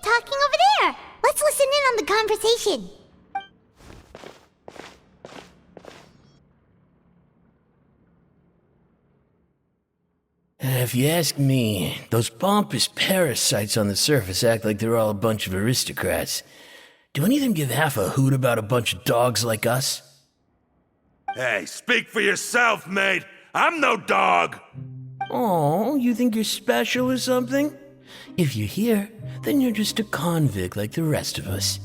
Talking over there. Let's listen in on the conversation. If you ask me, those pompous parasites on the surface act like they're all a bunch of aristocrats. Do any of them give half a hoot about a bunch of dogs like us? Hey, speak for yourself, mate. I'm no dog. Oh, you think you're special or something? If you're here, then you're just a convict like the rest of us.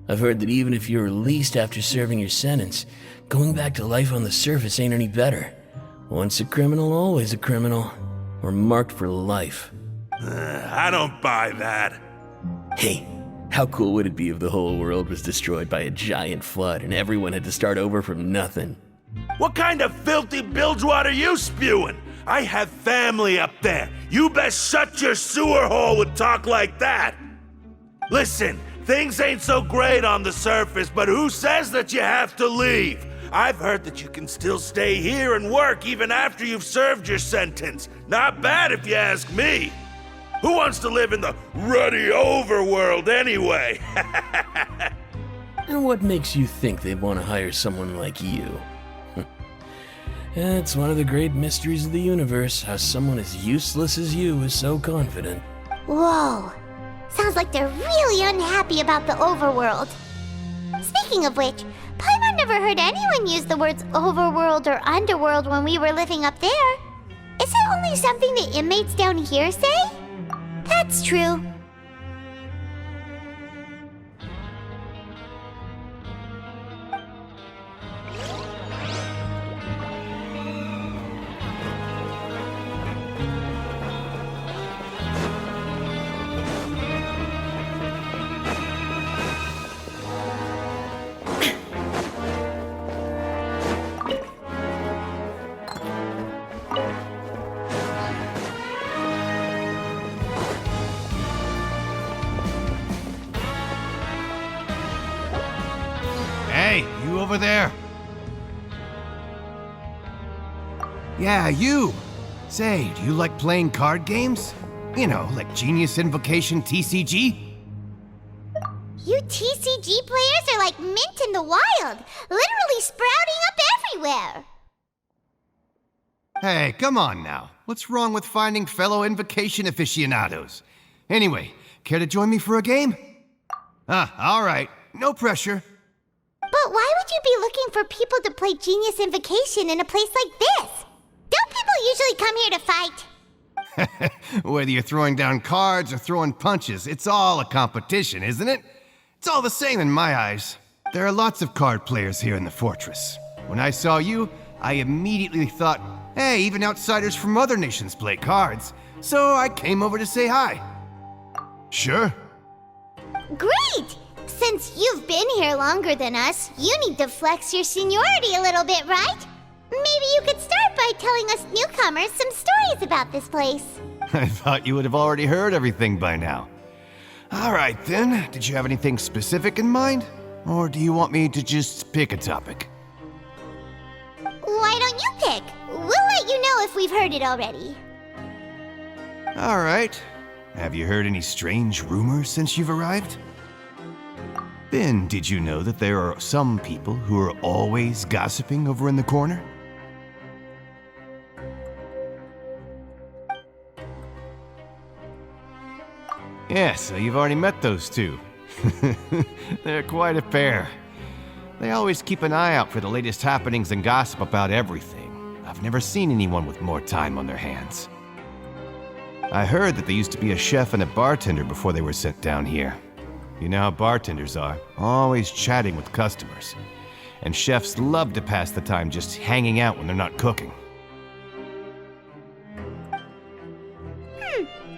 I've heard that even if you're released after serving your sentence, going back to life on the surface ain't any better. Once a criminal, always a criminal. We're marked for life. I don't buy that. Hey, how cool would it be if the whole world was destroyed by a giant flood and everyone had to start over from nothing? What kind of filthy bilgewater are you spewing? I have family up there. You best shut your sewer hole with talk like that. Listen, things ain't so great on the surface, but who says that you have to leave? I've heard that you can still stay here and work even after you've served your sentence. Not bad if you ask me. Who wants to live in the ruddy overworld anyway? And what makes you think they'd want to hire someone like you? It's one of the great mysteries of the universe, how someone as useless as you is so confident. Whoa. Sounds like they're really unhappy about the overworld. Speaking of which, Paimon never heard anyone use the words overworld or underworld when we were living up there. Is it only something the inmates down here say? That's true. Hey, you over there? Yeah, you! Say, do you like playing card games? You know, like Genius Invocation TCG? You TCG players are like mint in the wild, literally sprouting up everywhere. Hey, come on now. What's wrong with finding fellow Invocation aficionados? Anyway, care to join me for a game? All right. No pressure. But why would you be looking for people to play Genius Invocation in a place like this? Don't people usually come here to fight? Whether you're throwing down cards or throwing punches, it's all a competition, isn't it? It's all the same in my eyes. There are lots of card players here in the fortress. When I saw you, I immediately thought, hey, even outsiders from other nations play cards. So I came over to say hi. Sure. Great! Since you've been here longer than us, you need to flex your seniority a little bit, right? Maybe you could start by telling us newcomers some stories about this place. I thought you would have already heard everything by now. All right then, did you have anything specific in mind? Or do you want me to just pick a topic? Why don't you pick? We'll let you know if we've heard it already. All right. Have you heard any strange rumors since you've arrived? Then, did you know that there are some people who are always gossiping over in the corner? Yeah, so you've already met those two. They're quite a pair. They always keep an eye out for the latest happenings and gossip about everything. I've never seen anyone with more time on their hands. I heard that they used to be a chef and a bartender before they were sent down here. You know how bartenders are, always chatting with customers. and chefs love to pass the time just hanging out when they're not cooking.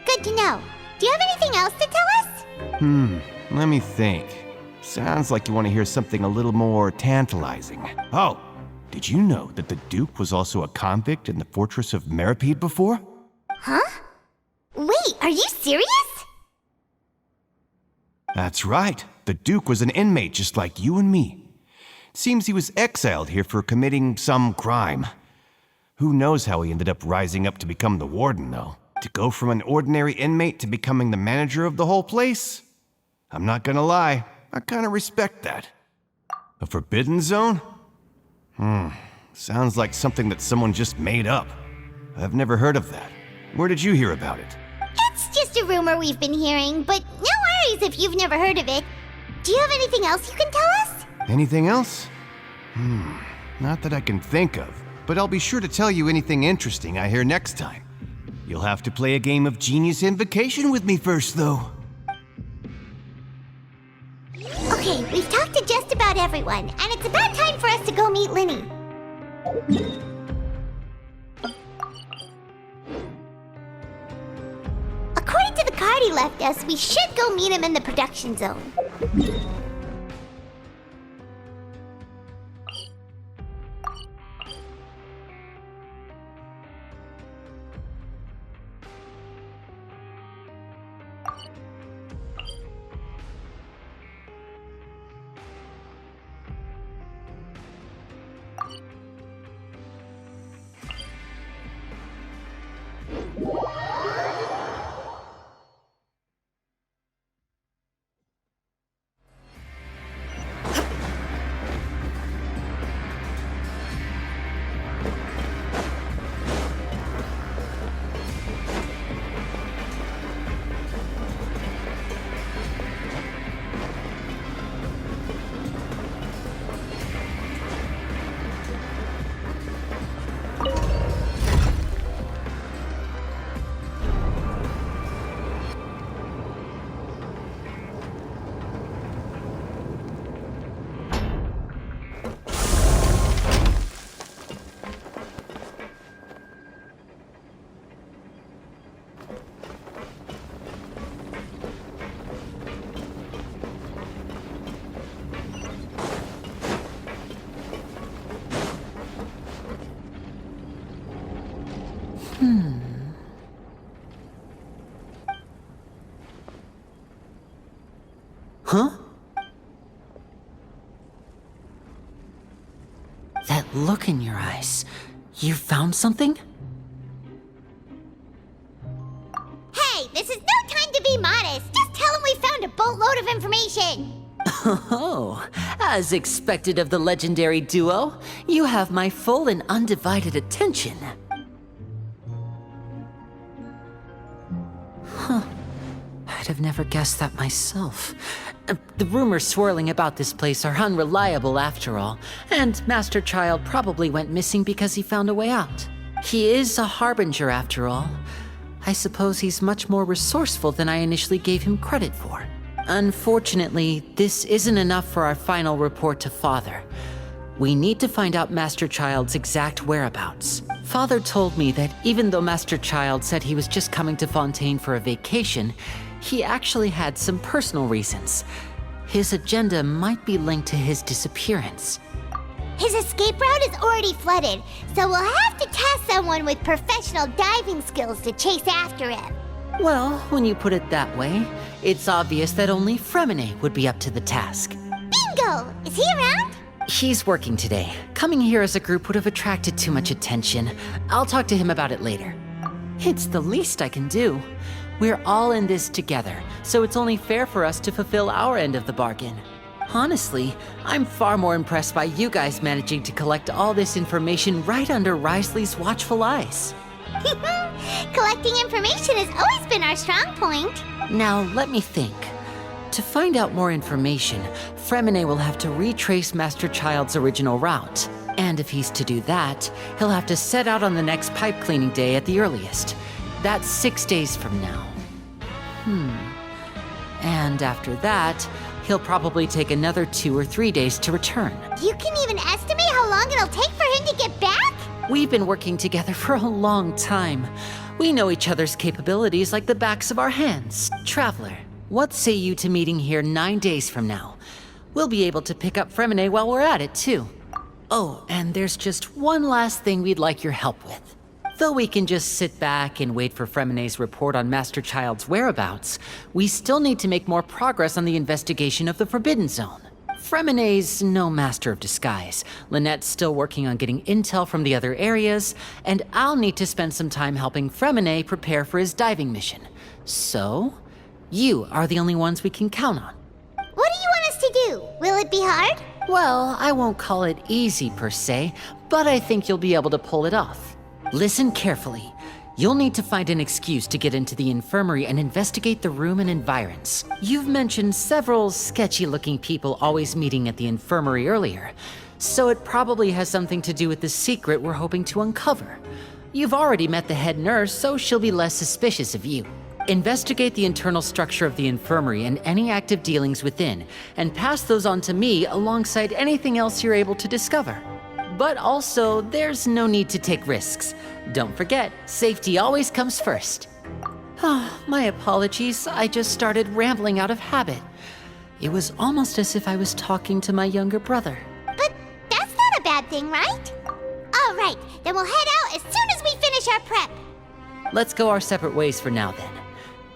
Good to know. Do you have anything else to tell us? Let me think. Sounds like you want to hear something a little more tantalizing. Oh, did you know that the Duke was also a convict in the fortress of Meripede before? Huh? Wait, are you serious? That's right. The Duke was an inmate just like you and me. Seems he was exiled here for committing some crime. Who knows how he ended up rising up to become the warden, though? To go from an ordinary inmate to becoming the manager of the whole place? I'm not gonna lie, I kinda respect that. A forbidden zone? Sounds like something that someone just made up. I've never heard of that. Where did you hear about it? It's just a rumor we've been hearing, but no worries if you've never heard of it. Do you have anything else you can tell us? Anything else? Not that I can think of, but I'll be sure to tell you anything interesting I hear next time. You'll have to play a game of Genius Invocation with me first, though. Okay, we've talked to just about everyone, and it's about time for us to go meet Linny. According to the card he left us, we should go meet him in the production zone. Huh? That look in your eyes. You found something? Hey, this is no time to be modest. Just tell him we found a boatload of information. Oh, as expected of the legendary duo, you have my full and undivided attention. I'd have never guessed that myself. The rumors swirling about this place are unreliable after all, and Master Child probably went missing because he found a way out. He is a harbinger after all. I suppose he's much more resourceful than I initially gave him credit for. Unfortunately, this isn't enough for our final report to Father. We need to find out Master Child's exact whereabouts. Father told me that even though Master Child said he was just coming to Fontaine for a vacation, he actually had some personal reasons. His agenda might be linked to his disappearance. His escape route is already flooded, so we'll have to task someone with professional diving skills to chase after him. Well, when you put it that way, it's obvious that only Fremine would be up to the task. Bingo! Is he around? He's working today. Coming here as a group would have attracted too much attention. I'll talk to him about it later. It's the least I can do. We're all in this together, so it's only fair for us to fulfill our end of the bargain. Honestly, I'm far more impressed by you guys managing to collect all this information right under Risley's watchful eyes. Collecting information has always been our strong point. Now, let me think. To find out more information, Fremine will have to retrace Master Child's original route. And if he's to do that, he'll have to set out on the next pipe cleaning day at the earliest. That's 6 days from now. And after that, He'll probably take another 2 or 3 days to return. You can even estimate how long it'll take for him to get back? We've been working together for a long time. We know each other's capabilities like the backs of our hands. Traveler, what say you to meeting here 9 days from now? We'll be able to pick up Fremine while we're at it, too. Oh, and there's just one last thing we'd like your help with. Though we can just sit back and wait for Fremine's report on Master Child's whereabouts, we still need to make more progress on the investigation of the Forbidden Zone. Fremine's no master of disguise. Lynette's still working on getting intel from the other areas, and I'll need to spend some time helping Fremine prepare for his diving mission. So, you are the only ones we can count on. What do you want us to do? Will it be hard? Well, I won't call it easy per se, but I think you'll be able to pull it off. Listen carefully. You'll need to find an excuse to get into the infirmary and investigate the room and environs. You've mentioned several sketchy-looking people always meeting at the infirmary earlier, so it probably has something to do with the secret we're hoping to uncover. You've already met the head nurse, so she'll be less suspicious of you. Investigate the internal structure of the infirmary and any active dealings within, and pass those on to me alongside anything else you're able to discover. But also, there's no need to take risks. Don't forget, safety always comes first. My apologies, I just started rambling out of habit. It was almost as if I was talking to my younger brother. But that's not a bad thing, right? All right, then we'll head out as soon as we finish our prep. Let's go our separate ways for now then.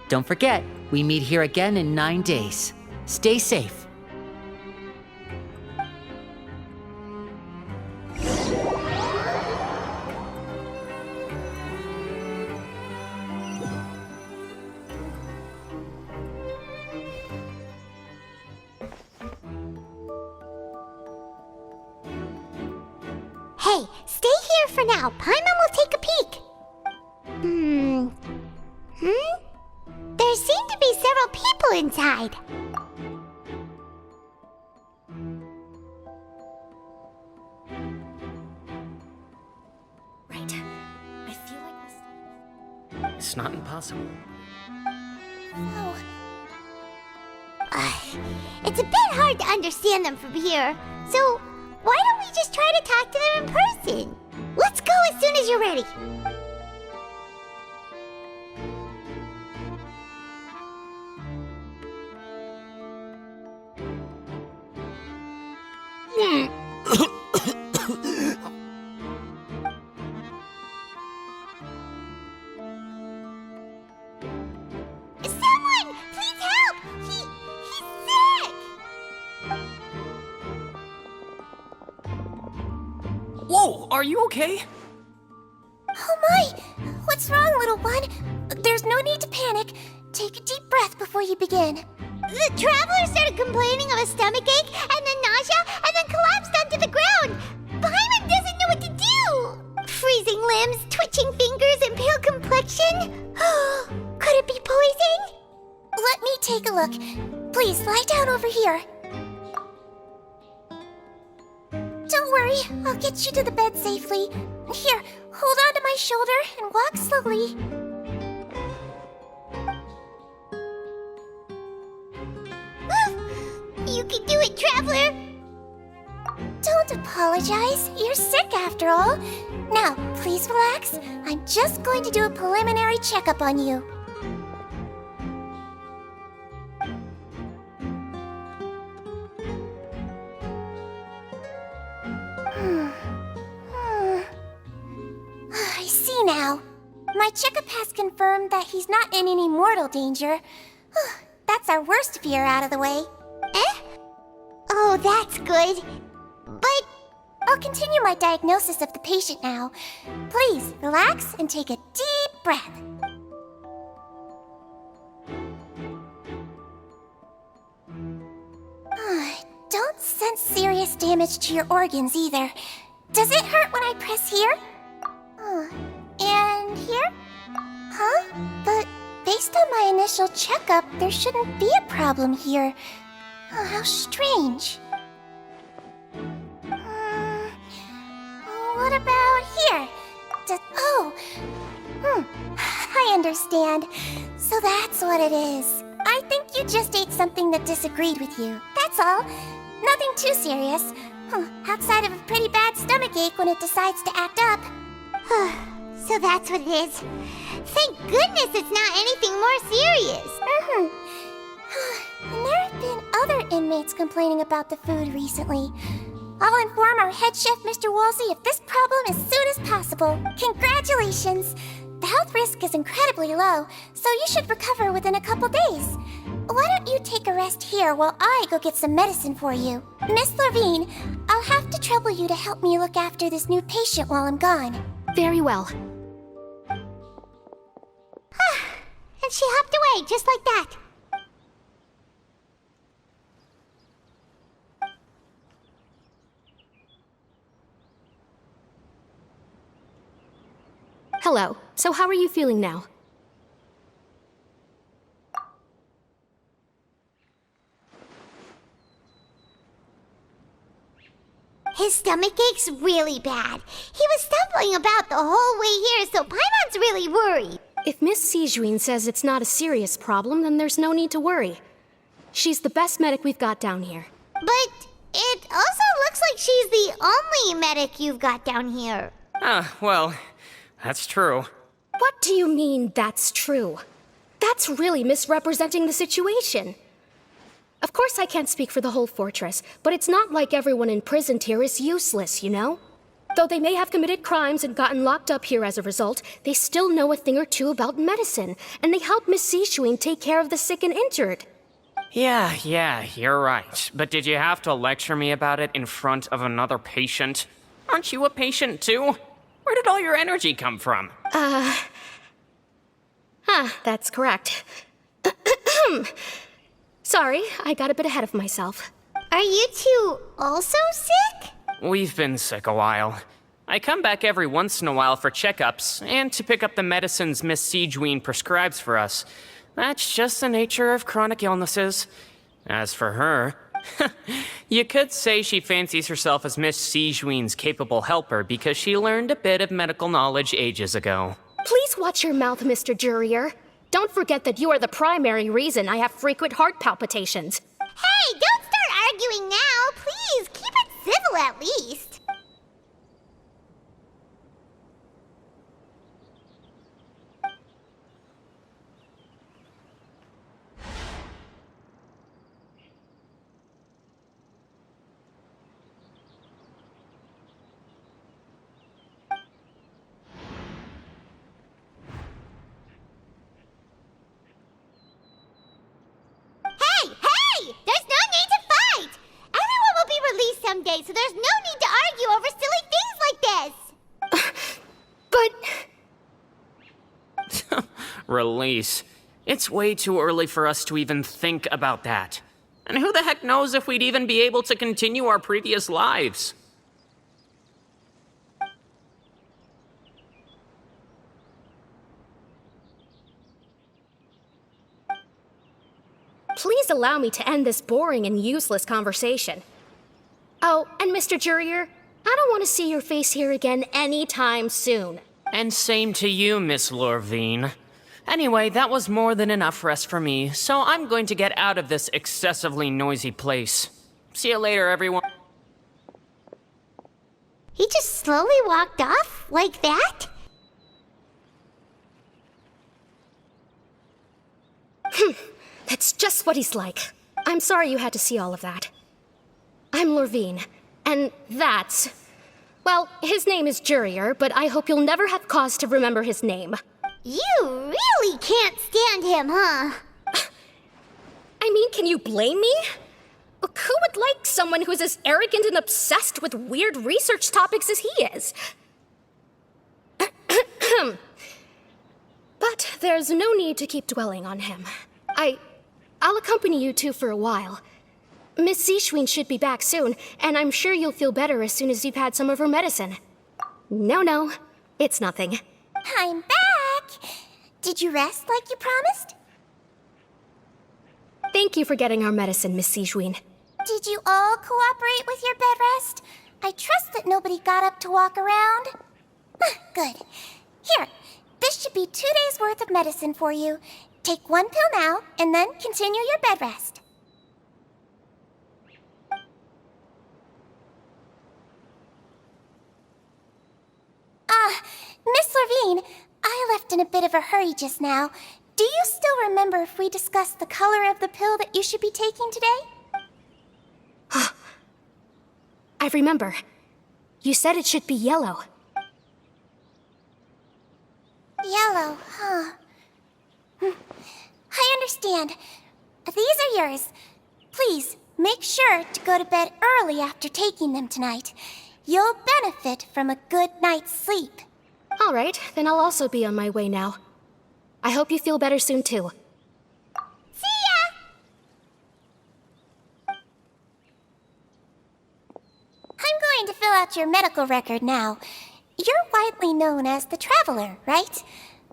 Don't forget, we meet here again in 9 days. Stay safe. Hey, stay here for now. Paimon will take a peek. There seem to be several people inside. Right. I feel like this. It's not impossible. Oh. It's a bit hard to understand them from here, so why don't we just try to talk to them in person? Let's go as soon as you're ready. Someone! Please help! He's sick! Whoa, are you okay? Oh my! What's wrong, little one? There's no need to panic. Take a deep breath before you begin. The traveler started complaining of a stomachache, and then nausea, and then collapsed onto the ground. Paimon doesn't know what to do. Freezing limbs, twitching fingers, and pale complexion. Could it be poison? Let me take a look. Please lie down over here. Don't worry, I'll get you to the bed safely. Here, hold on to my shoulder and walk slowly. You can do it, traveler. Don't apologize. You're sick after all. Now, please relax. I'm just going to do a preliminary checkup on you. I see now. My checkup has confirmed that he's not in any mortal danger. That's our worst fear out of the way. Eh? Oh, that's good. But I'll continue my diagnosis of the patient now. Please, relax and take a deep breath. Don't sense serious damage to your organs either. Does it hurt when I press here? And here? Huh? But based on my initial checkup, there shouldn't be a problem here. How strange. What about here? I understand. So that's what it is. I think you just ate something that disagreed with you. That's all. Nothing too serious. Outside of a pretty bad stomach ache when it decides to act up. So that's what it is. Thank goodness it's not anything more serious. And there have been other inmates complaining about the food recently. I'll inform our head chef, Mr. Woolsey, of this problem as soon as possible. Congratulations! The health risk is incredibly low, so you should recover within a couple days. Why don't you take a rest here while I go get some medicine for you? Miss Lorvine, I'll have to trouble you to help me look after this new patient while I'm gone. Very well. And she hopped away just like that. Hello. So how are you feeling now? His stomach ache's really bad. He was stumbling about the whole way here, so Paimon's really worried. If Miss Sijuin says it's not a serious problem, then there's no need to worry. She's the best medic we've got down here. But it also looks like she's the only medic you've got down here. Well, that's true. What do you mean, that's true? That's really misrepresenting the situation. Of course I can't speak for the whole fortress, but it's not like everyone imprisoned here is useless, you know? Though they may have committed crimes and gotten locked up here as a result, they still know a thing or two about medicine, and they help Miss Sijuin take care of the sick and injured. Yeah, you're right. But did you have to lecture me about it in front of another patient? Aren't you a patient too? Where did all your energy come from? That's correct. Sorry, I got a bit ahead of myself. Are you two also sick? We've been sick a while. I come back every once in a while for checkups and to pick up the medicines Miss Sijuin prescribes for us. That's just the nature of chronic illnesses. As for her, you could say she fancies herself as Miss Sijuin's capable helper because she learned a bit of medical knowledge ages ago. Please watch your mouth, Mr. Jurier. Don't forget that you are the primary reason I have frequent heart palpitations. Hey, don't start arguing now. Please, keep it civil at least. Hey! There's no need to fight! Everyone will be released someday, so there's no need to argue over silly things like this! But... Release. It's way too early for us to even think about that. And who the heck knows if we'd even be able to continue our previous lives? Please allow me to end this boring and useless conversation. Oh, and Mr. Jurier, I don't want to see your face here again anytime soon. And same to you, Miss Lorvine. Anyway, that was more than enough rest for me, so I'm going to get out of this excessively noisy place. See you later, everyone. He just slowly walked off like that? That's just what he's like. I'm sorry you had to see all of that. I'm Lorvine, and that's... Well, his name is Jurier, but I hope you'll never have cause to remember his name. You really can't stand him, huh? I mean, can you blame me? Who would like someone who's as arrogant and obsessed with weird research topics as he is? But there's no need to keep dwelling on him. I'll accompany you two for a while. Miss Sijuin should be back soon, and I'm sure you'll feel better as soon as you've had some of her medicine. No, it's nothing. I'm back! Did you rest like you promised? Thank you for getting our medicine, Miss Sijuin. Did you all cooperate with your bed rest? I trust that nobody got up to walk around. Good. Here, this should be 2 days' worth of medicine for you. Take one pill now, and then continue your bed rest. Miss Levine, I left in a bit of a hurry just now. Do you still remember if we discussed the color of the pill that you should be taking today? I remember. You said it should be yellow. Yellow, huh? I understand. These are yours. Please, make sure to go to bed early after taking them tonight. You'll benefit from a good night's sleep. All right, then I'll also be on my way now. I hope you feel better soon, too. See ya! I'm going to fill out your medical record now. You're widely known as the Traveler, right?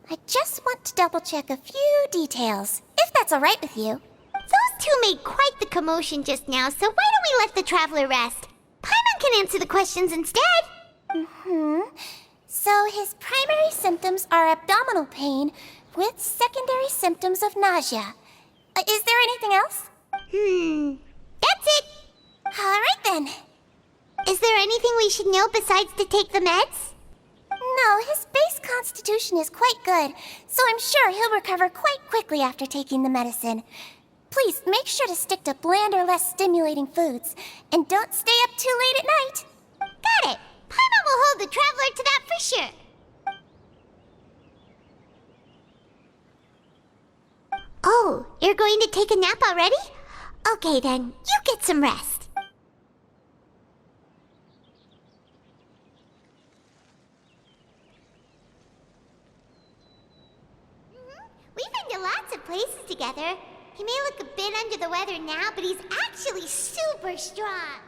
I just want to double-check a few details, if that's all right with you. Those two made quite the commotion just now, so why don't we let the traveler rest? Paimon can answer the questions instead. So his primary symptoms are abdominal pain with secondary symptoms of nausea. Is there anything else? That's it. All right then. Is there anything we should know besides to take the meds? No, his base constitution is quite good, so I'm sure he'll recover quite quickly after taking the medicine. Please make sure to stick to bland or less stimulating foods, and don't stay up too late at night. Got it. Paimon will hold the traveler to that for sure. Oh, you're going to take a nap already? Okay then, you get some rest. We've been to lots of places together. He may look a bit under the weather now, but he's actually super strong.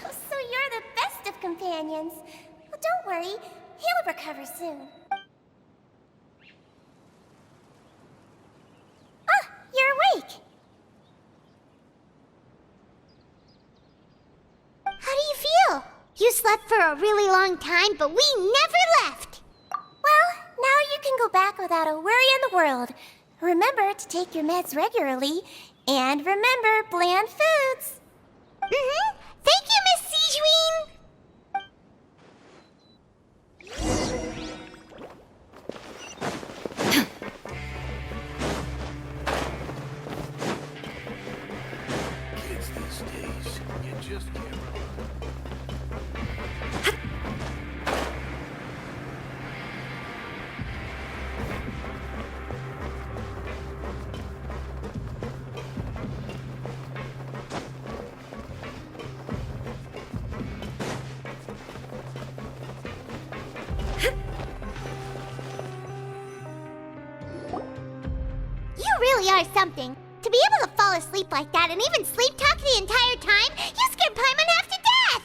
So you're the best of companions. Well, don't worry, he'll recover soon. Ah, you're awake. How do you feel? You slept for a really long time, but we never left. Well, now you can go back without a worry in the world. Remember to take your meds regularly, and remember bland foods. Thank you, Miss Sijuin. Kids these days, you just can't rely. You really are something. To be able to fall asleep like that and even sleep talk the entire time, you scared Paimon half to death!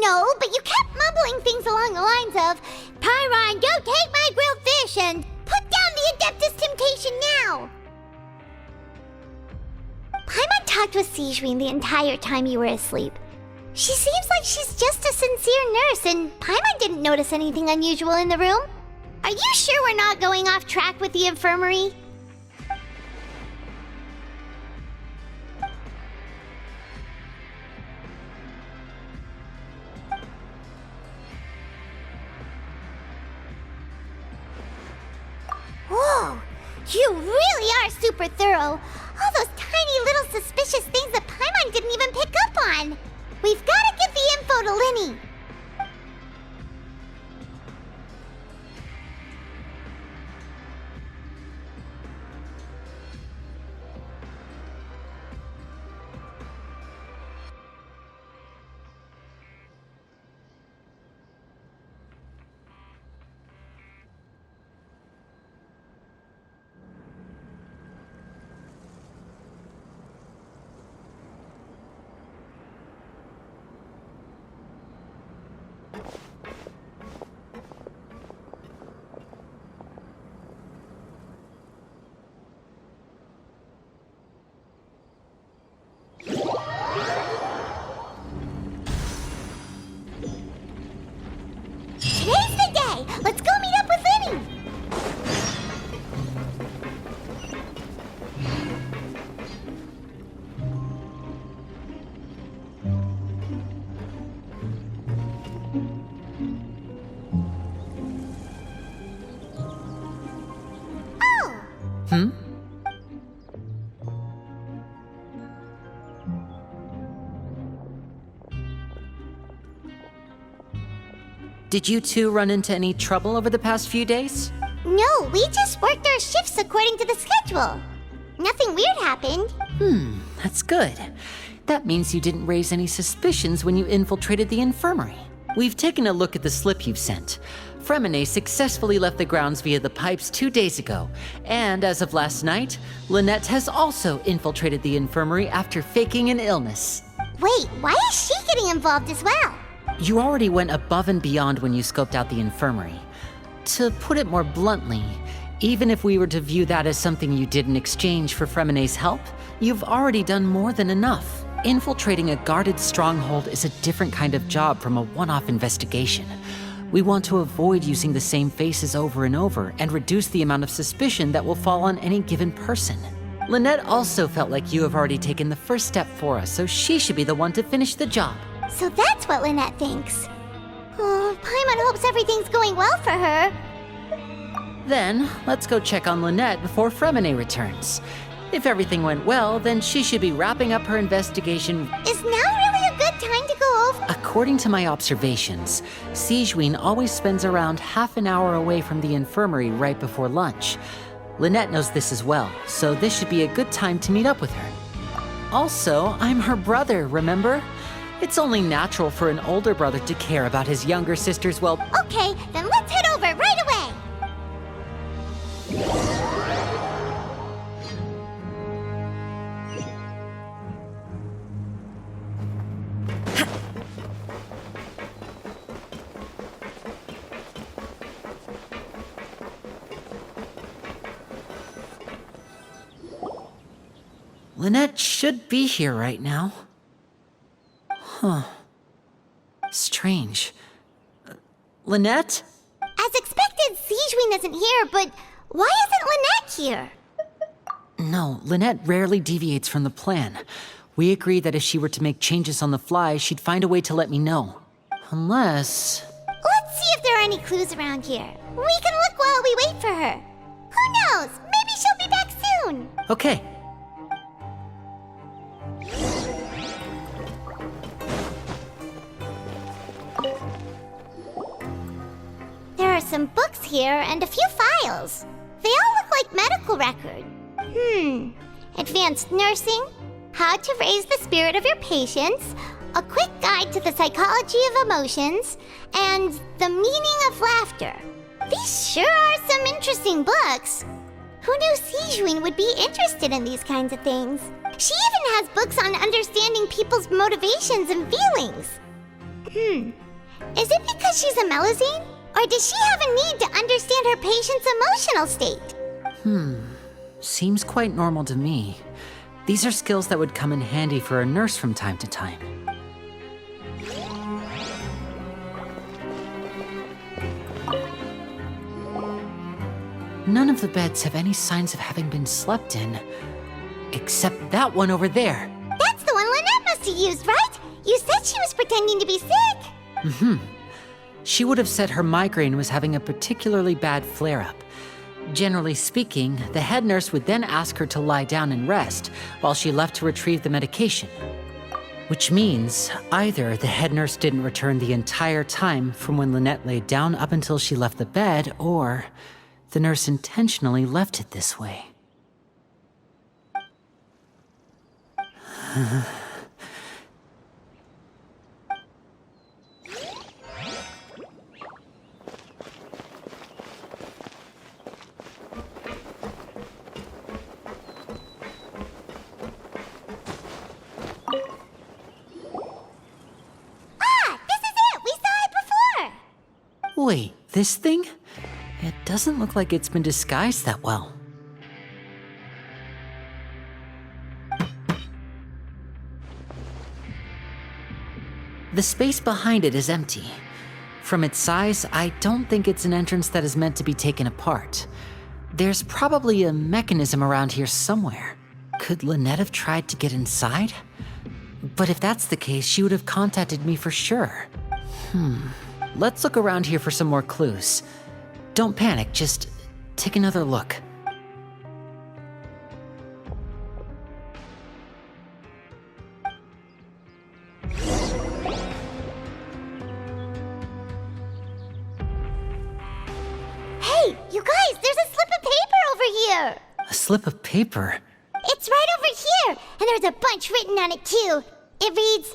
No, but you kept mumbling things along the lines of, Pyron, go take my grilled fish and put down the Adeptus Temptation now! Paimon talked with Sijuin the entire time you were asleep. She seems like she's just a sincere nurse, and Paimon didn't notice anything unusual in the room. Are you sure we're not going off track with the infirmary? Whoa! You really are super thorough. All those tiny little suspicious things that Paimon didn't even pick up on. We've got to give the info to Linny. Today's the day! Let's go meet up with Linny! Did you two run into any trouble over the past few days? No, we just worked our shifts according to the schedule. Nothing weird happened. That's good. That means you didn't raise any suspicions when you infiltrated the infirmary. We've taken a look at the slip you've sent. Fremine successfully left the grounds via the pipes 2 days ago, and as of last night, Lynette has also infiltrated the infirmary after faking an illness. Wait, why is she getting involved as well? You already went above and beyond when you scoped out the infirmary. To put it more bluntly, even if we were to view that as something you did in exchange for Fremine's help, you've already done more than enough. Infiltrating a guarded stronghold is a different kind of job from a one-off investigation. We want to avoid using the same faces over and over and reduce the amount of suspicion that will fall on any given person. Lynette also felt like you have already taken the first step for us, so she should be the one to finish the job. So that's what Lynette thinks. Oh, Paimon hopes everything's going well for her. Then, let's go check on Lynette before Fremine returns. If everything went well, then she should be wrapping up her investigation. Is now really a good time to go over? According to my observations, Sigewinne always spends around half an hour away from the infirmary right before lunch. Lynette knows this as well, so this should be a good time to meet up with her. Also, I'm her brother, remember? It's only natural for an older brother to care about his younger sister's well. Okay, then let's head over right away. Lynette should be here right now. Huh. Strange. Lynette? As expected, Sigewinne isn't here, but why isn't Lynette here? No, Lynette rarely deviates from the plan. We agreed that if she were to make changes on the fly, she'd find a way to let me know. Unless... Let's see if there are any clues around here. We can look while we wait for her. Who knows? Maybe she'll be back soon. Okay. There are some books here and a few files. They all look like medical record. Advanced nursing, how to raise the spirit of your patients, a quick guide to the psychology of emotions, and the meaning of laughter. These sure are some interesting books. Who knew Sigewinne would be interested in these kinds of things? She even has books on understanding people's motivations and feelings. Is it because she's a Melusine? Or does she have a need to understand her patient's emotional state? Seems quite normal to me. These are skills that would come in handy for a nurse from time to time. None of the beds have any signs of having been slept in. Except that one over there. That's the one Lynette must have used, right? You said she was pretending to be sick. She would have said her migraine was having a particularly bad flare-up. Generally speaking, the head nurse would then ask her to lie down and rest while she left to retrieve the medication. Which means either the head nurse didn't return the entire time from when Lynette laid down up until she left the bed, or the nurse intentionally left it this way. Wait, this thing? It doesn't look like it's been disguised that well. The space behind it is empty. From its size, I don't think it's an entrance that is meant to be taken apart. There's probably a mechanism around here somewhere. Could Lynette have tried to get inside? But if that's the case, she would have contacted me for sure. Let's look around here for some more clues. Don't panic, just take another look. Hey, you guys, there's a slip of paper over here. A slip of paper? It's right over here, and there's a bunch written on it too. It reads,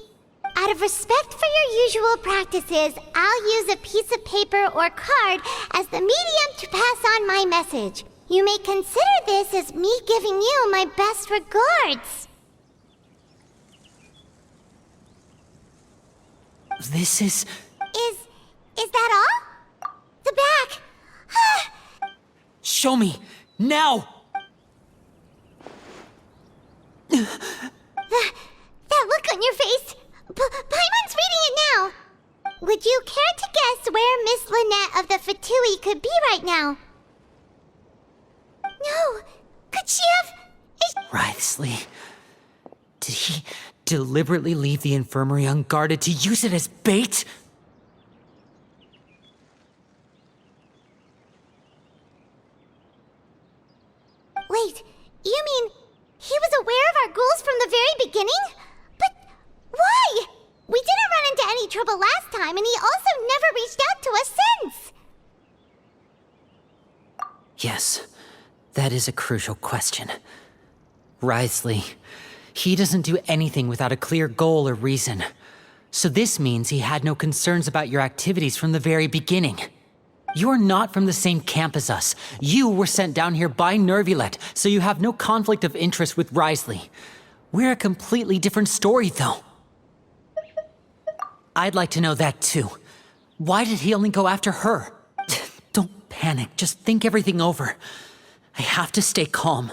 out of respect for your usual practices, I'll use a piece of paper or card as the medium to pass on my message. You may consider this as me giving you my best regards. This is... Is that all? The back. Show me! Now! That look on your face. Paimon's reading it now. Would you care to guess where Miss Lynette of the Fatui could be right now? No. Could she have... Wriothesley. Did he deliberately leave the infirmary unguarded to use it as bait? Wait, you mean he was aware of our goals from the very beginning? But why? We didn't run into any trouble last time, and he also never reached out to us since. Yes, that is a crucial question. Wriothesley, he doesn't do anything without a clear goal or reason. So this means he had no concerns about your activities from the very beginning. You're not from the same camp as us. You were sent down here by Nervulet, so you have no conflict of interest with Wriothesley. We're a completely different story, though. I'd like to know that, too. Why did he only go after her? Don't panic, just think everything over. I have to stay calm.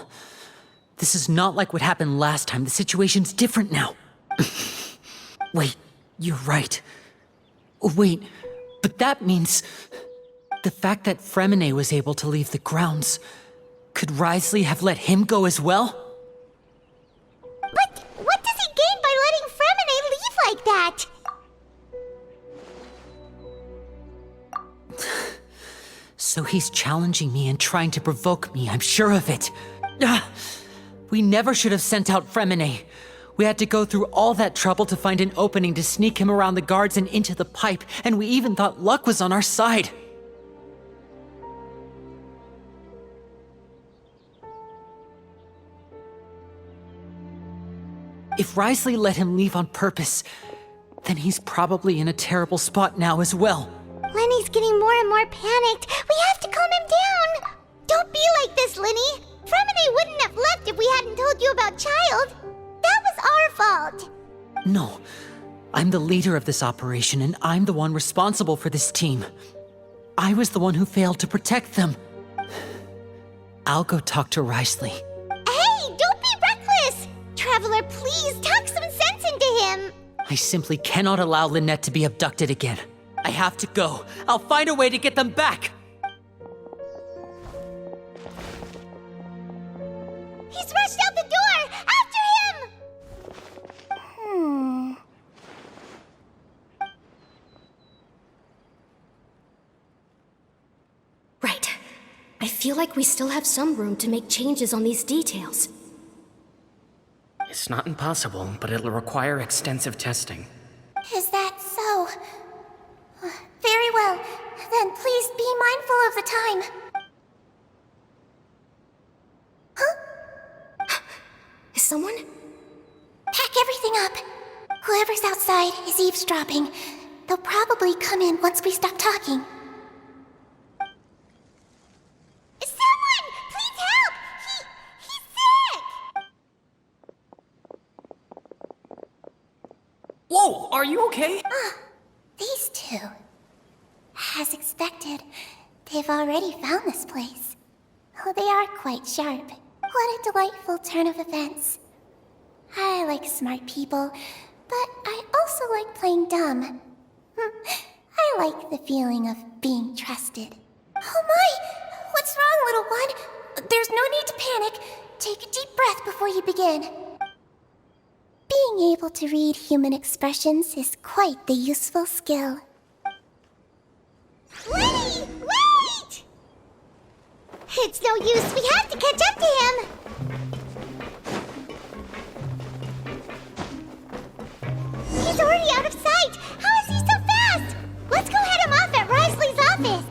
This is not like what happened last time. The situation's different now. Wait, you're right. Wait, but that means... the fact that Fremine was able to leave the grounds... could Wriothesley have let him go as well? But what does he gain by letting Fremine leave like that? So he's challenging me and trying to provoke me, I'm sure of it. We never should have sent out Fremine. We had to go through all that trouble to find an opening to sneak him around the guards and into the pipe, and we even thought luck was on our side. If Wriothesley let him leave on purpose, then he's probably in a terrible spot now as well. Lenny's getting more and more panicked. We have to calm him down. Don't be like this, Lenny. Fremine wouldn't have left if we hadn't told you about Child. That was our fault. No, I'm the leader of this operation, and I'm the one responsible for this team. I was the one who failed to protect them. I'll go talk to Wriothesley. Hey, don't be reckless! Traveler, please talk some sense into him. I simply cannot allow Lynette to be abducted again. I have to go. I'll find a way to get them back. He's rushed out the door! After him! Right. I feel like we still have some room to make changes on these details. It's not impossible, but it'll require extensive testing. Is that so? Very well. Then please be mindful of the time. Huh? Is someone? Pack everything up. Whoever's outside is eavesdropping. They'll probably come in once we stop talking. Someone! Please help! He's sick! Whoa, are you okay? These two. As expected, they've already found this place. Oh, they are quite sharp. What a delightful turn of events. I like smart people, but I also like playing dumb. I like the feeling of being trusted. Oh my! What's wrong, little one? There's no need to panic. Take a deep breath before you begin. Being able to read human expressions is quite the useful skill. Lenny! Wait! It's no use. We have to catch up to him. He's already out of sight. How is he so fast? Let's go head him off at Wriothesley's office.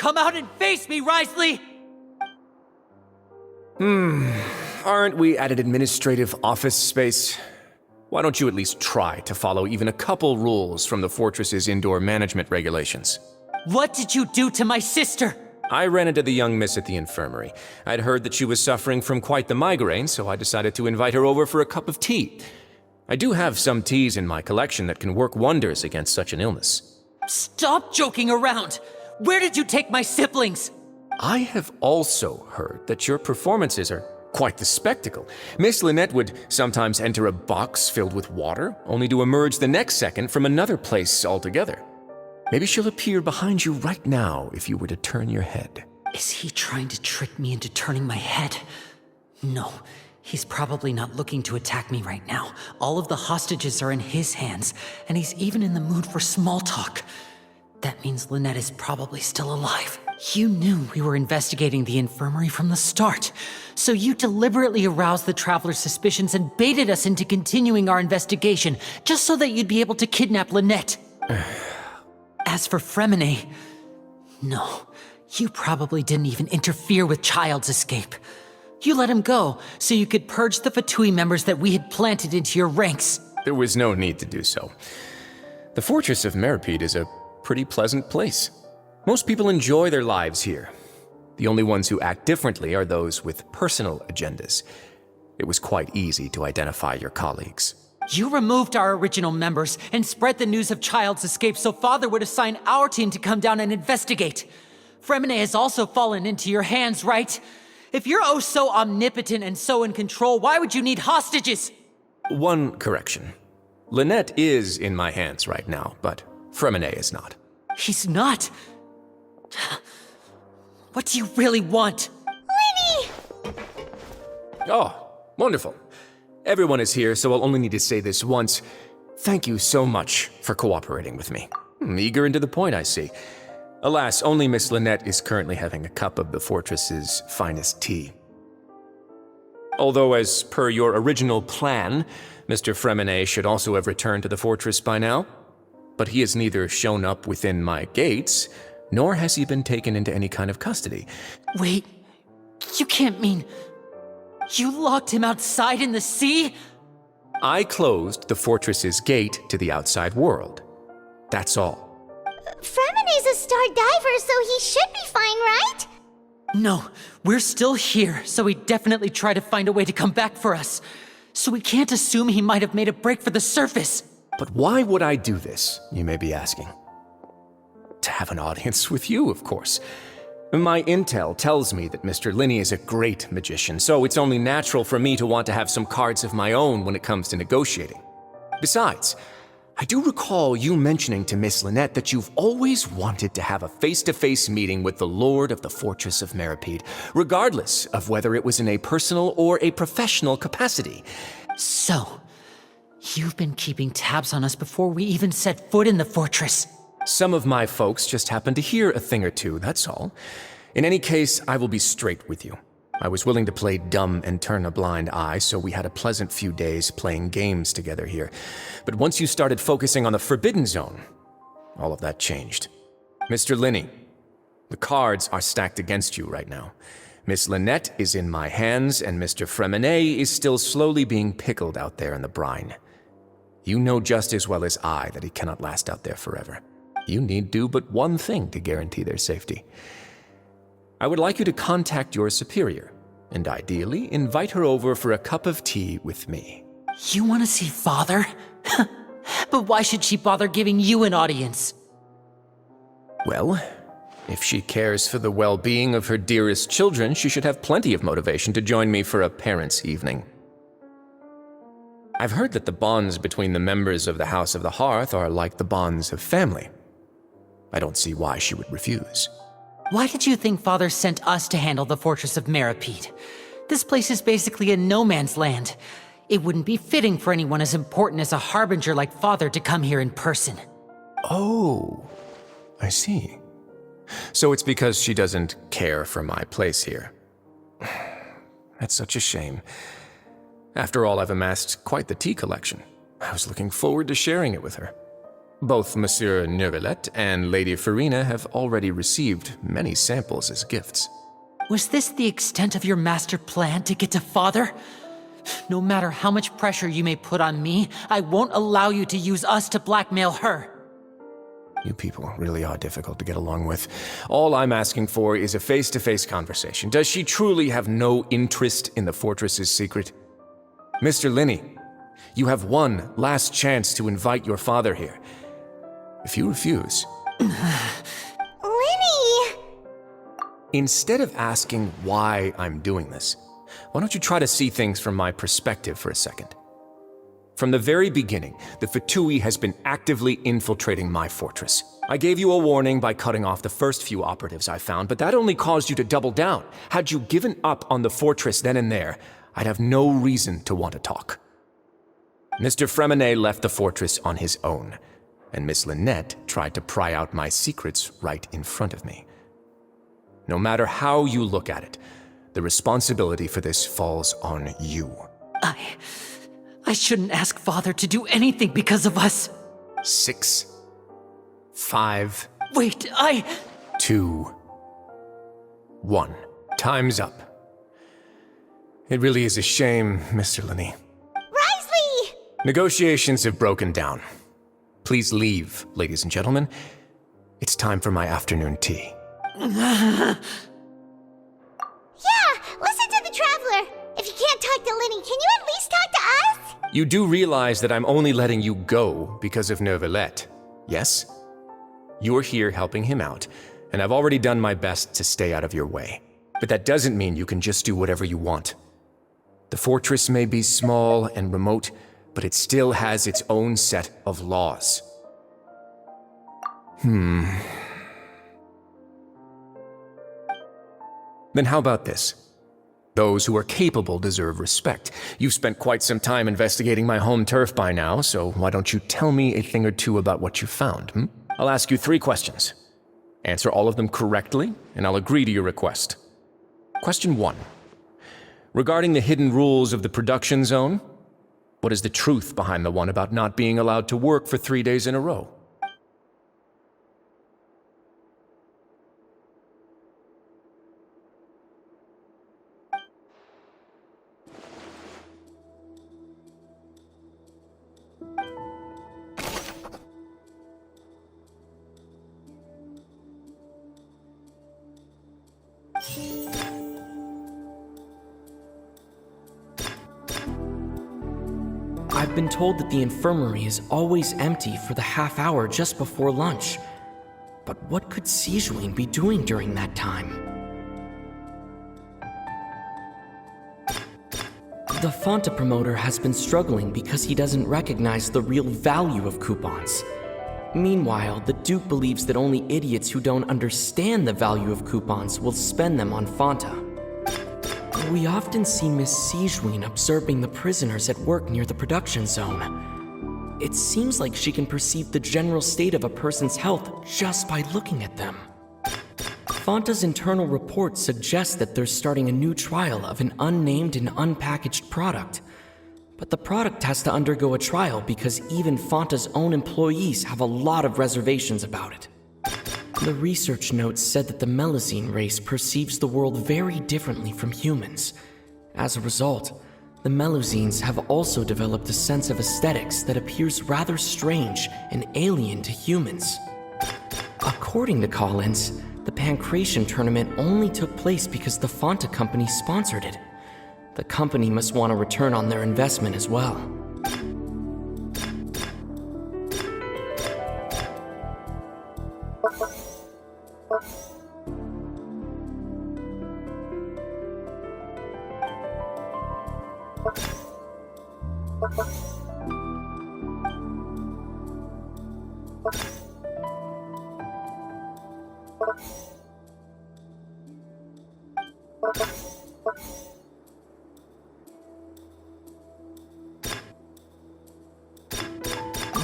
come out and face me, Risley! Aren't we at an administrative office space? Why don't you at least try to follow even a couple rules from the fortress's indoor management regulations? What did you do to my sister? I ran into the young miss at the infirmary. I'd heard that she was suffering from quite the migraine, so I decided to invite her over for a cup of tea. I do have some teas in my collection that can work wonders against such an illness. Stop joking around! Where did you take my siblings? I have also heard that your performances are quite the spectacle. Miss Lynette would sometimes enter a box filled with water, only to emerge the next second from another place altogether. Maybe she'll appear behind you right now if you were to turn your head. Is he trying to trick me into turning my head? No, he's probably not looking to attack me right now. All of the hostages are in his hands, and he's even in the mood for small talk. That means Lynette is probably still alive. You knew we were investigating the infirmary from the start, so you deliberately aroused the traveler's suspicions and baited us into continuing our investigation, just so that you'd be able to kidnap Lynette. As for Fremine, no, you probably didn't even interfere with Child's escape. You let him go, so you could purge the Fatui members that we had planted into your ranks. There was no need to do so. The Fortress of Meripede is a pretty pleasant place. Most people enjoy their lives here. The only ones who act differently are those with personal agendas. It was quite easy to identify your colleagues. You removed our original members and spread the news of Child's escape so Father would assign our team to come down and investigate. Fremine has also fallen into your hands, right? If you're oh so omnipotent and so in control, why would you need hostages? One correction. Lynette is in my hands right now, but Fremine is not. He's not. What do you really want? Lenny! Oh, wonderful. Everyone is here, so I'll only need to say this once. Thank you so much for cooperating with me. Eager and to the point, I see. Alas, only Miss Lynette is currently having a cup of the fortress's finest tea. Although, as per your original plan, Mr. Fremine should also have returned to the fortress by now. But he has neither shown up within my gates, nor has he been taken into any kind of custody. Wait, you can't mean... You locked him outside in the sea? I closed the fortress's gate to the outside world. That's all. Fremine's a star diver, so he should be fine, right? No, we're still here, so he definitely tried to find a way to come back for us. So we can't assume he might have made a break for the surface. But why would I do this, you may be asking? To have an audience with you, of course. My intel tells me that Mr. Linney is a great magician, so it's only natural for me to want to have some cards of my own when it comes to negotiating. Besides, I do recall you mentioning to Miss Lynette that you've always wanted to have a face-to-face meeting with the Lord of the Fortress of Meripede, regardless of whether it was in a personal or a professional capacity. So, you've been keeping tabs on us before we even set foot in the fortress. Some of my folks just happened to hear a thing or two, that's all. In any case, I will be straight with you. I was willing to play dumb and turn a blind eye, so we had a pleasant few days playing games together here. But once you started focusing on the Forbidden Zone, all of that changed. Mr. Linney, the cards are stacked against you right now. Miss Lynette is in my hands, and Mr. Fremine is still slowly being pickled out there in the brine. You know just as well as I that he cannot last out there forever. You need do but one thing to guarantee their safety. I would like you to contact your superior, and ideally invite her over for a cup of tea with me. You want to see Father? But why should she bother giving you an audience? Well, if she cares for the well-being of her dearest children, she should have plenty of motivation to join me for a parents' evening. I've heard that the bonds between the members of the House of the Hearth are like the bonds of family. I don't see why she would refuse. Why did you think Father sent us to handle the Fortress of Meripede? This place is basically a no-man's land. It wouldn't be fitting for anyone as important as a harbinger like Father to come here in person. Oh, I see. So it's because she doesn't care for my place here. That's such a shame. After all, I've amassed quite the tea collection. I was looking forward to sharing it with her. Both Monsieur Neuvillette and Lady Farina have already received many samples as gifts. Was this the extent of your master plan to get to Father? No matter how much pressure you may put on me, I won't allow you to use us to blackmail her. You people really are difficult to get along with. All I'm asking for is a face-to-face conversation. Does she truly have no interest in the fortress's secret? Mr. Linney, you have one last chance to invite your father here. If you refuse... Linny! Instead of asking why I'm doing this, why don't you try to see things from my perspective for a second? From the very beginning, the Fatui has been actively infiltrating my fortress. I gave you a warning by cutting off the first few operatives I found, but that only caused you to double down. Had you given up on the fortress then and there, I'd have no reason to want to talk. Mr. Fremenet left the fortress on his own, and Miss Lynette tried to pry out my secrets right in front of me. No matter how you look at it, the responsibility for this falls on you. I shouldn't ask Father to do anything because of us. 6, 5... Wait, 2, 1. Time's up. It really is a shame, Mr. Linney. Risley! Negotiations have broken down. Please leave, ladies and gentlemen. It's time for my afternoon tea. Yeah, listen to the Traveler. If you can't talk to Linny, can you at least talk to us? You do realize that I'm only letting you go because of Neuvillette, yes? You're here helping him out, and I've already done my best to stay out of your way. But that doesn't mean you can just do whatever you want. The fortress may be small and remote, but it still has its own set of laws. Then how about this? Those who are capable deserve respect. You've spent quite some time investigating my home turf by now, so why don't you tell me a thing or two about what you found, I'll ask you 3 questions. Answer all of them correctly, and I'll agree to your request. Question 1. Regarding the hidden rules of the production zone, what is the truth behind the one about not being allowed to work for 3 days in a row? I've been told that the infirmary is always empty for the half hour just before lunch. But what could Sijuin be doing during that time? The Fonta promoter has been struggling because he doesn't recognize the real value of coupons. Meanwhile, the Duke believes that only idiots who don't understand the value of coupons will spend them on Fonta. We often see Miss Sijuin observing the prisoners at work near the production zone. It seems like she can perceive the general state of a person's health just by looking at them. Fonta's internal report suggests that they're starting a new trial of an unnamed and unpackaged product. But the product has to undergo a trial because even Fonta's own employees have a lot of reservations about it. The research notes said that the Melusine race perceives the world very differently from humans. As a result, the Melusines have also developed a sense of aesthetics that appears rather strange and alien to humans. According to Collins, the Pancration tournament only took place because the Fonta company sponsored it. The company must want a return on their investment as well.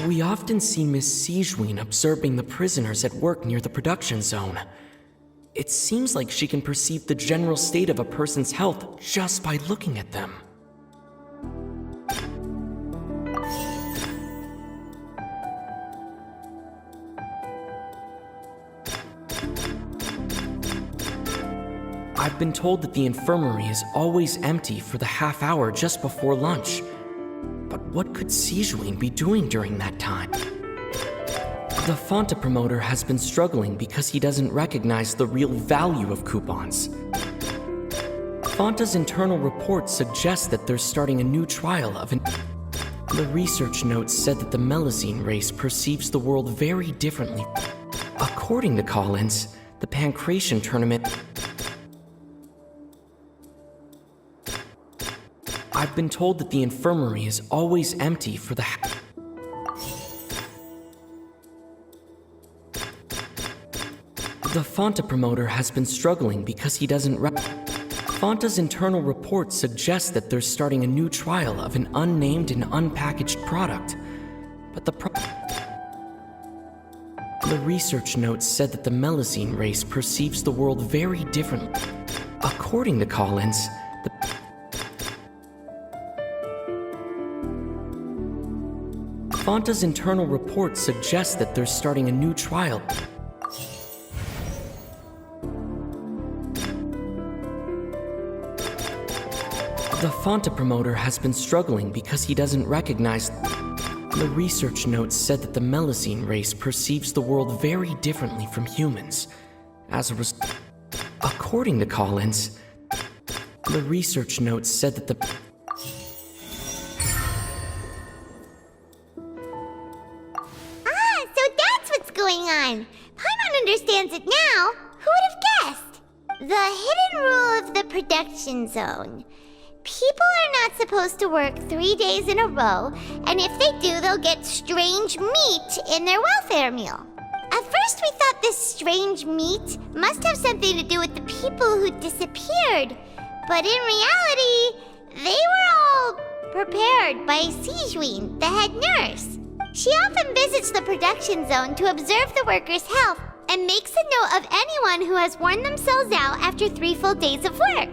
We often see Miss Sijuin observing the prisoners at work near the production zone. It seems like she can perceive the general state of a person's health just by looking at them. I've been told that the infirmary is always empty for the half hour just before lunch. But what could Sijuin be doing during that time? The Fonta promoter has been struggling because he doesn't recognize the real value of coupons. Fonta's internal report suggests that they're starting a new trial of an... The research notes said that the Melazine race perceives the world very differently. According to Collins, the Pancration tournament... I've been told that the infirmary is always empty for the... The Fonta promoter has been struggling because he doesn't... Fonta's internal report suggests that they're starting a new trial of an unnamed and unpackaged product. But the research notes said that the Melazine race perceives the world very differently. According to Collins, Fonta's internal report suggests that they're starting a new trial. The Fonta promoter has been struggling because he doesn't recognize... The research notes said that the Melazine race perceives the world very differently from humans. As a result... According to Collins, the research notes said that the... Ah, so that's what's going on. Paimon understands it now. Who would have guessed? The hidden rule of the production zone. People are not supposed to work 3 days in a row, and if they do, they'll get strange meat in their welfare meal. At first, we thought this strange meat must have something to do with the people who disappeared, but in reality, they were all prepared by Sijuin, the head nurse. She often visits the production zone to observe the workers' health and makes a note of anyone who has worn themselves out after 3 full days of work.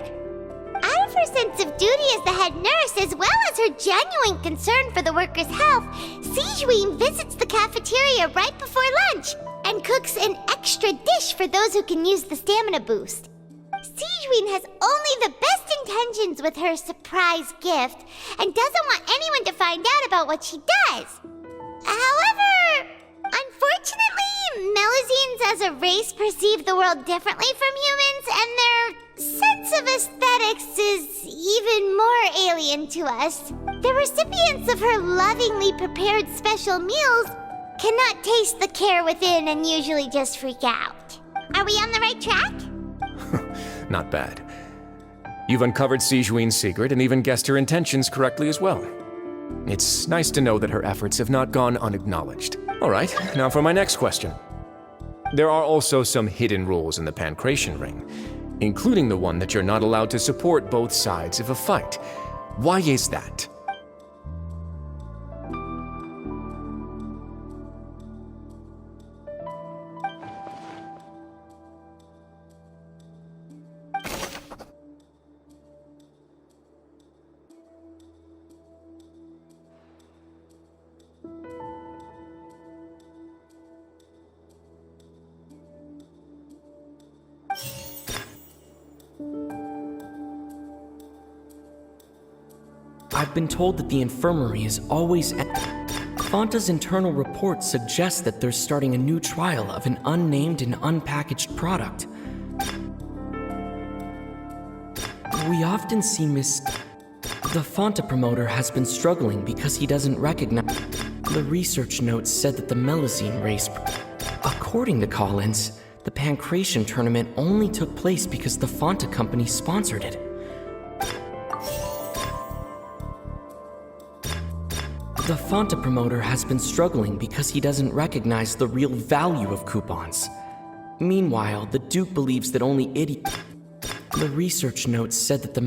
Out of her sense of duty as the head nurse, as well as her genuine concern for the workers' health, Sijuin visits the cafeteria right before lunch and cooks an extra dish for those who can use the stamina boost. Sijuin has only the best intentions with her surprise gift and doesn't want anyone to find out about what she does. However, unfortunately, Melazines as a race perceive the world differently from humans, and their sense of aesthetics is even more alien to us. The recipients of her lovingly prepared special meals cannot taste the care within and usually just freak out. Are we on the right track? Not bad. You've uncovered Sijuin's secret and even guessed her intentions correctly as well. It's nice to know that her efforts have not gone unacknowledged. All right, now for my next question. There are also some hidden rules in the Pancration Ring, including the one that you're not allowed to support both sides of a fight. Why is that? I've been told that the infirmary is always... Fonta's internal report suggests that they're starting a new trial of an unnamed and unpackaged product. We often see The Fonta promoter has been struggling because he doesn't recognize... The research notes said that the Melazine race... According to Collins, the Pancration tournament only took place because the Fonta company sponsored it. The Fonta promoter has been struggling because he doesn't recognize the real value of coupons. Meanwhile, the Duke believes that only The research notes said that the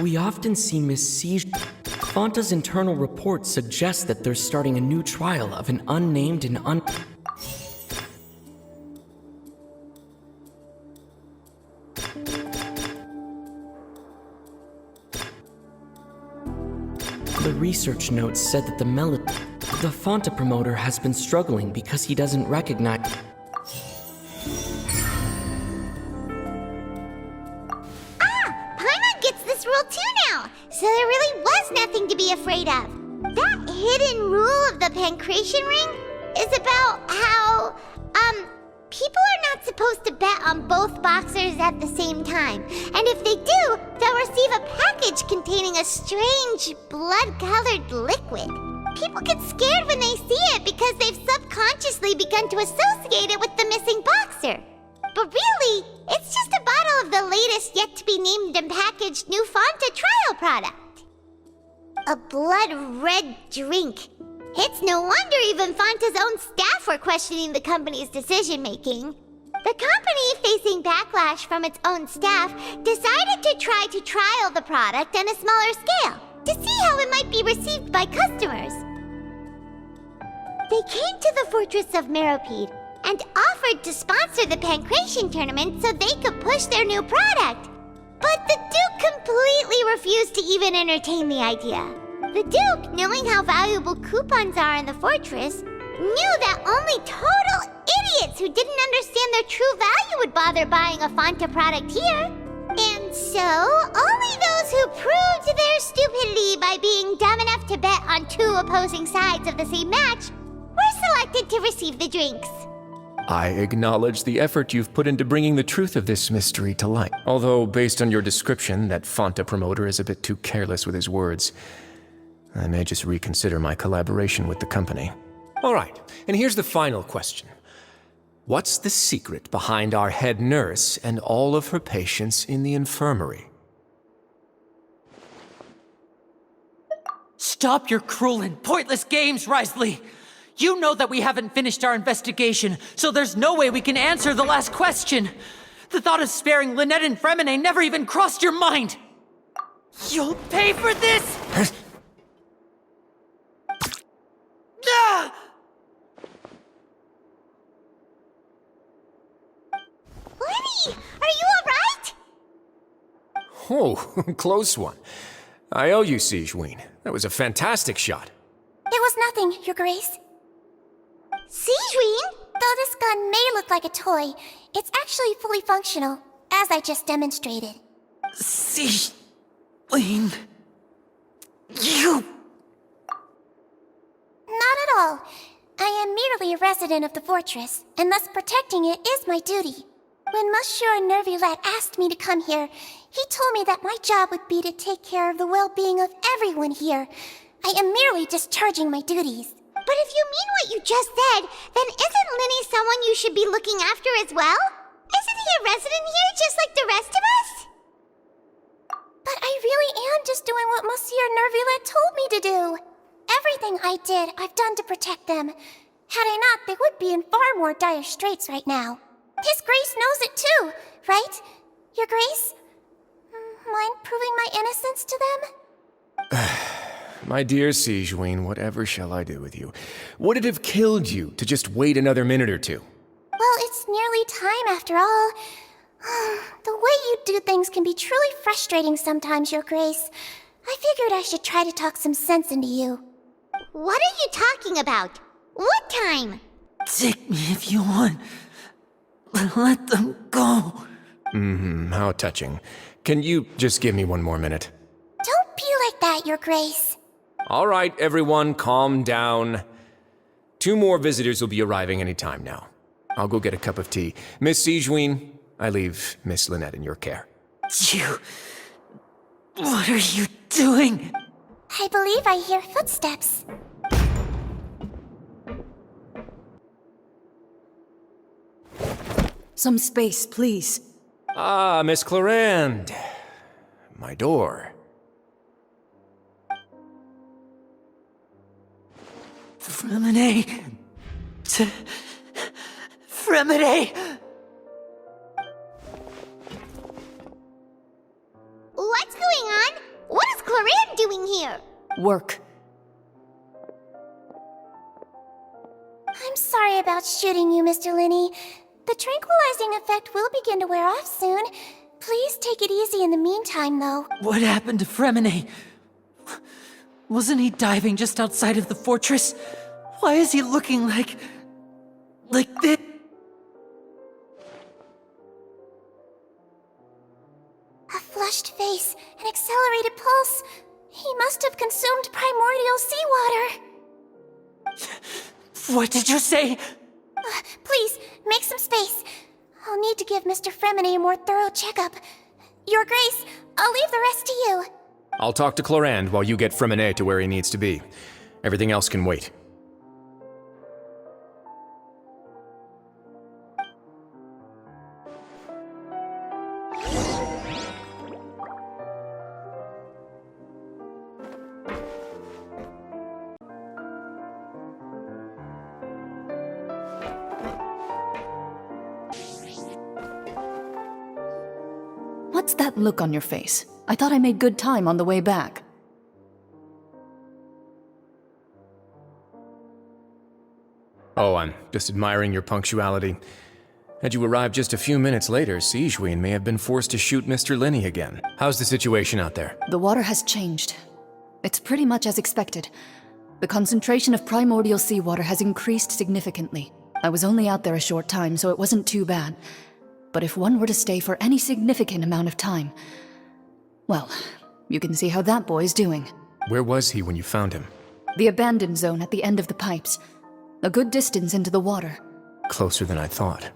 We often see Miss Siege... Fonta's internal report suggests that they're starting a new trial of an unnamed and The research notes said that the Fonta promoter has been struggling because he doesn't recognize... so there really was nothing to be afraid of. That hidden rule of the pancration ring is about how, people are not supposed to bet on both boxers at the same time. And if they do, they'll receive a package containing a strange, blood-colored liquid. People get scared when they see it because they've subconsciously begun to associate it with the missing boxer. But really, it's just a bottle of the latest yet-to-be-named and packaged new Fanta trial product. A blood-red drink. It's no wonder even Fanta's own staff were questioning the company's decision-making. The company, facing backlash from its own staff, decided to try to trial the product on a smaller scale to see how it might be received by customers. They came to the fortress of Meropide and offered to sponsor the pancration tournament so they could push their new product. But the Duke completely refused to even entertain the idea. The Duke, knowing how valuable coupons are in the fortress, knew that only total idiots who didn't understand their true value would bother buying a Fanta product here. And so, only those who proved their stupidity by being dumb enough to bet on two opposing sides of the same match were selected to receive the drinks. I acknowledge the effort you've put into bringing the truth of this mystery to light. Although, based on your description, that Fanta promoter is a bit too careless with his words. I may just reconsider my collaboration with the company. All right, and here's the final question. What's the secret behind our head nurse and all of her patients in the infirmary? Stop your cruel and pointless games, Risley! You know that we haven't finished our investigation, so there's no way we can answer the last question. The thought of sparing Lynette and Fremine never even crossed your mind. You'll pay for this! Ah! Lenny, are you alright? Oh, close one. I owe you, Sigewinne. That was a fantastic shot. It was nothing, Your Grace. Sigewinne? Though this gun may look like a toy, it's actually fully functional, as I just demonstrated. Sigewinne... You... Not at all. I am merely a resident of the fortress, and thus protecting it is my duty. When Monsieur Nervillette asked me to come here, he told me that my job would be to take care of the well-being of everyone here. I am merely discharging my duties. But if you mean what you just said, then isn't Linny someone you should be looking after as well? Isn't he a resident here just like the rest of us? But I really am just doing what Monsieur Nervillette told me to do. Everything I did, I've done to protect them. Had I not, they would be in far more dire straits right now. His Grace knows it too, right? Your Grace? Mind proving my innocence to them? My dear Sigewinne, whatever shall I do with you? Would it have killed you to just wait another minute or two? Well, it's nearly time after all. The way you do things can be truly frustrating sometimes, Your Grace. I figured I should try to talk some sense into you. What are you talking about? What time? Take me if you want. Let them go. How touching. Can you just give me one more minute? Don't be like that, Your Grace. All right, everyone, calm down. 2 more visitors will be arriving any time now. I'll go get a cup of tea. Miss Sigewinne, I leave Miss Lynette in your care. You... What are you doing? I believe I hear footsteps. Some space, please. Ah, Miss Clarande. My door. Fremine... Fremine... What's going on? What is Clarande doing here? Work. I'm sorry about shooting you, Mr. Linney. The tranquilizing effect will begin to wear off soon. Please take it easy in the meantime, though. What happened to Fremine? Wasn't he diving just outside of the fortress? Why is he looking like this? A flushed face and An accelerated pulse. He must have consumed primordial seawater. What did you say? Please, make some space. I'll need to give Mr. Fremini a more thorough checkup. Your Grace, I'll leave the rest to you. I'll talk to Clorand while you get Freminet to where he needs to be. Everything else can wait. What's that look on your face? I thought I made good time on the way back. Oh, I'm just admiring your punctuality. Had you arrived just a few minutes later, Sigewinne may have been forced to shoot Mr. Linney again. How's the situation out there? The water has changed. It's pretty much as expected. The concentration of primordial seawater has increased significantly. I was only out there a short time, so it wasn't too bad. But if one were to stay for any significant amount of time, well, you can see how that boy's doing. Where was he when you found him? The abandoned zone at the end of the pipes. A good distance into the water. Closer than I thought.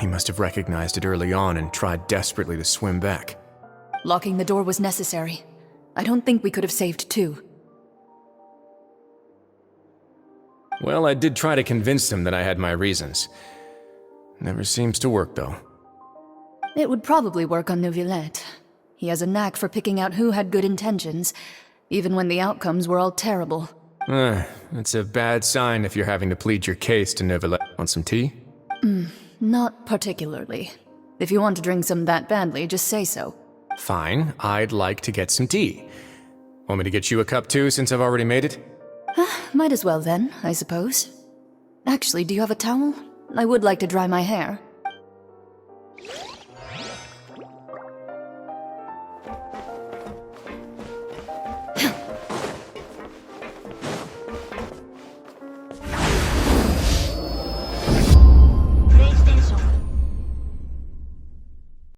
He must have recognized it early on and tried desperately to swim back. Locking the door was necessary. I don't think we could have saved two. Well, I did try to convince him that I had my reasons. Never seems to work, though. It would probably work on Neuvillette. He has a knack for picking out who had good intentions, even when the outcomes were all terrible. It's a bad sign if you're having to plead your case to Neuvillette. Want some tea? Not particularly. If you want to drink some that badly, just say so. Fine, I'd like to get some tea. Want me to get you a cup too, since I've already made it? Might as well then, I suppose. Actually, do you have a towel? I would like to dry my hair.